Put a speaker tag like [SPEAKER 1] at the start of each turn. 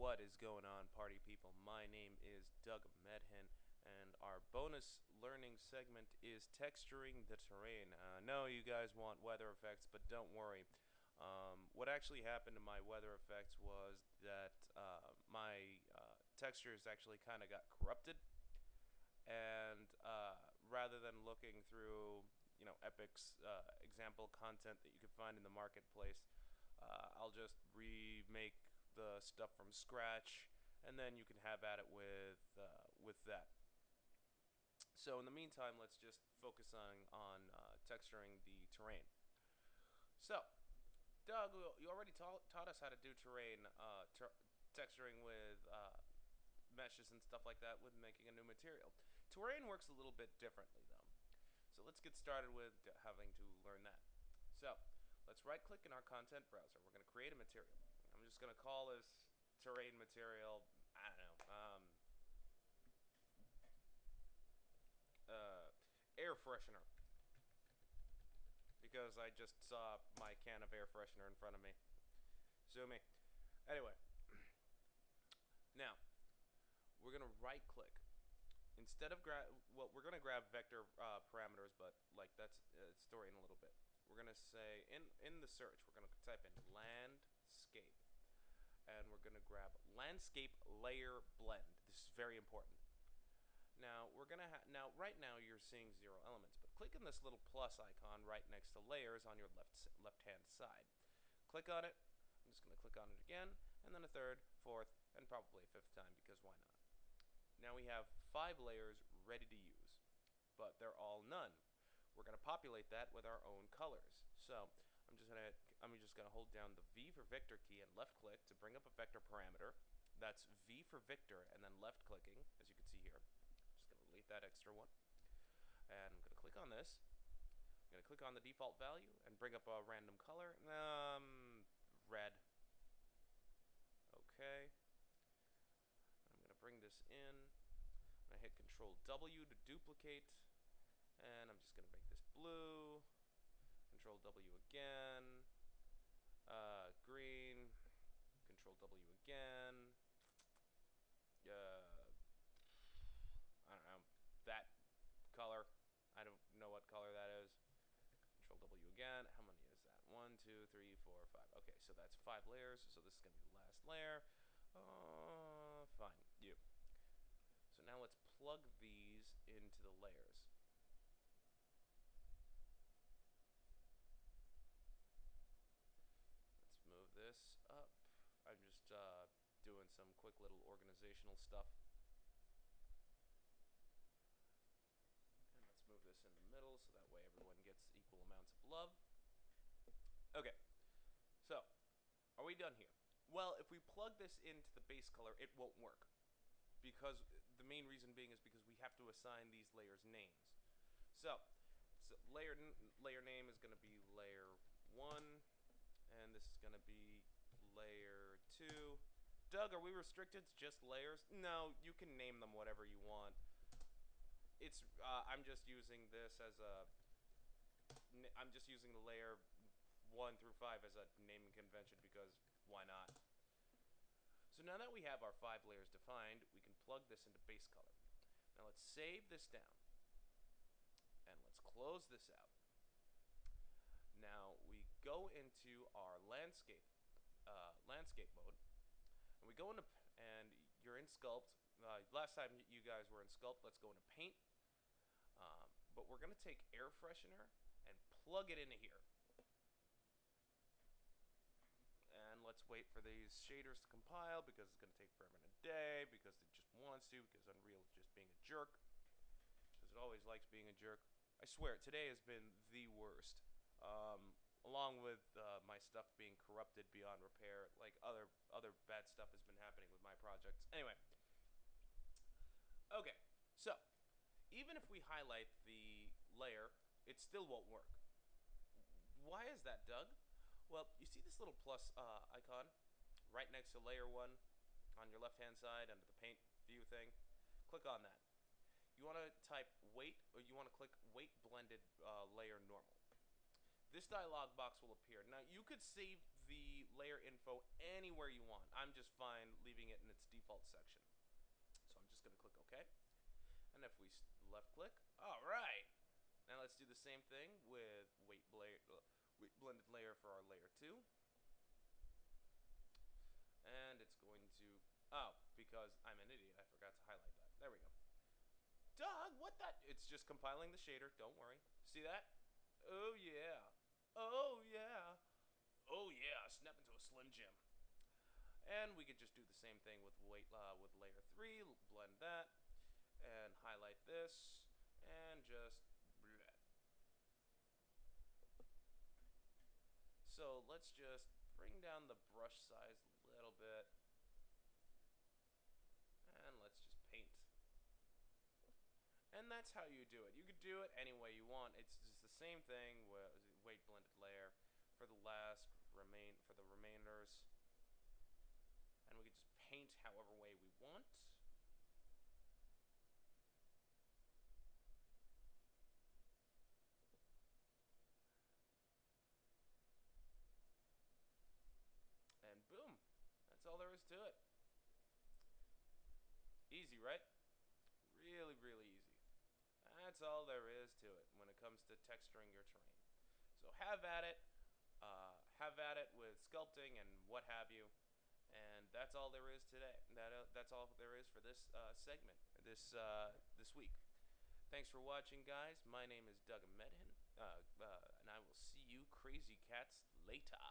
[SPEAKER 1] What is going on, party people? My name is Doug Medhin, and our bonus learning segment is texturing the terrain. I know you guys want weather effects, but don't worry. What actually happened to my weather effects was that my textures actually kind of got corrupted, and rather than looking through, Epic's example content that you can find in the marketplace, I'll just remake the stuff from scratch, and then you can have at it with that. So in the meantime, let's just focus on texturing the terrain. So, Doug, you already taught us how to do terrain texturing with meshes and stuff like that with making a new material. Terrain works a little bit differently though. So let's get started with having to learn that. So let's right click in our content browser. We're going to create a material. I'm just going to call this terrain material, I don't know, air freshener. Because I just saw my can of air freshener in front of me. Sue me. Anyway. Now, we're going to right click. Instead of we're going to grab vector parameters, but like that's story in a little bit. We're going to say in the search, we're going to type in landscape, and we're going to grab landscape layer blend. This is very important. Now we're going to right now you're seeing 0 elements, but click on this little plus icon right next to layers on your left hand side. Click on it. I'm just going to click on it again, and then a third, fourth, and probably a fifth time, because why not? Now we have 5 layers ready to use, but they're all none. We're going to populate that with our own colors. So I'm just going to hold down the V for Victor key and left click to bring up a vector parameter. That's V for Victor and then left clicking, as you can see here. I'm just going to delete that extra one. And I'm going to click on this. I'm going to click on the default value and bring up a random color. Red. Okay. I'm going to bring this in. I'm going to hit Control W to duplicate, and I'm just going to make this blue. Control W again. Green. Control W again. I don't know. That color. I don't know what color that is. Control W again. How many is that? 1, 2, 3, 4, 5. Okay, so that's 5 layers. So this is going to be the last layer. Fine. You. So now let's plug these into the layers. Let's move this up. I'm just doing some quick little organizational stuff. And let's move this in the middle so that way everyone gets equal amounts of love. Okay. So, are we done here? Well, if we plug this into the base color, it won't work. Because the main reason being is because we have to assign these layers names. So layer name is going to be layer 1, and this is going to be layer 2. Doug, are we restricted to just layers? No, you can name them whatever you want. It's I'm just using this as I'm just using the layer 1 through 5 as a naming convention because why not? So now that we have our 5 layers defined, we can plug this into base color. Now let's save this down. And let's close this out. Now we go into our landscape mode. And we go into, and you're in Sculpt. Last time you guys were in Sculpt, let's go into Paint. But we're going to take Air Freshener and plug it into here. And let's wait for these shaders to compile because it's going to take forever and a day, because it just wants to, because Unreal is just being a jerk. Because it always likes being a jerk. I swear, today has been the worst. Along with my stuff being corrupted beyond repair, like other bad stuff has been happening with my projects. Anyway. Okay, so even if we highlight the layer, it still won't work. Why is that, Doug? Well, you see this little plus icon right next to layer 1 on your left hand side under the paint view thing? Click on that. You want to type weight, or you want to click weight blended layer normal. This dialog box will appear. Now you could save the layer info anywhere you want. I'm just fine leaving leaving it in its default section. So I'm just going to click OK. And if we left click, all right. Now let's do the same thing with weight blended layer for our layer 2. And it's going to, oh, because I'm an idiot, I forgot to highlight that. There we go. Doug, what that? It's just compiling the shader, don't worry. See that? Oh yeah. Oh yeah. Oh yeah, snap into a Slim Jim. And we could just do the same thing with with layer 3, blend that, and highlight this, and just bleh. So let's just bring down the brush size a little bit, and let's just paint. And that's how you do it. You could do it any way you want. It's just the same thing with weight blended layer for the remainders. And we could just paint however way we want. And boom. That's all there is to it. Easy, right? Really, really easy. That's all there is to it when it comes to texturing your terrain. So have at it. Have at it with sculpting and what have you. And that's all there is today. That's all there is for this segment, this week. Thanks for watching, guys. My name is Doug Medhin, and I will see you crazy cats later.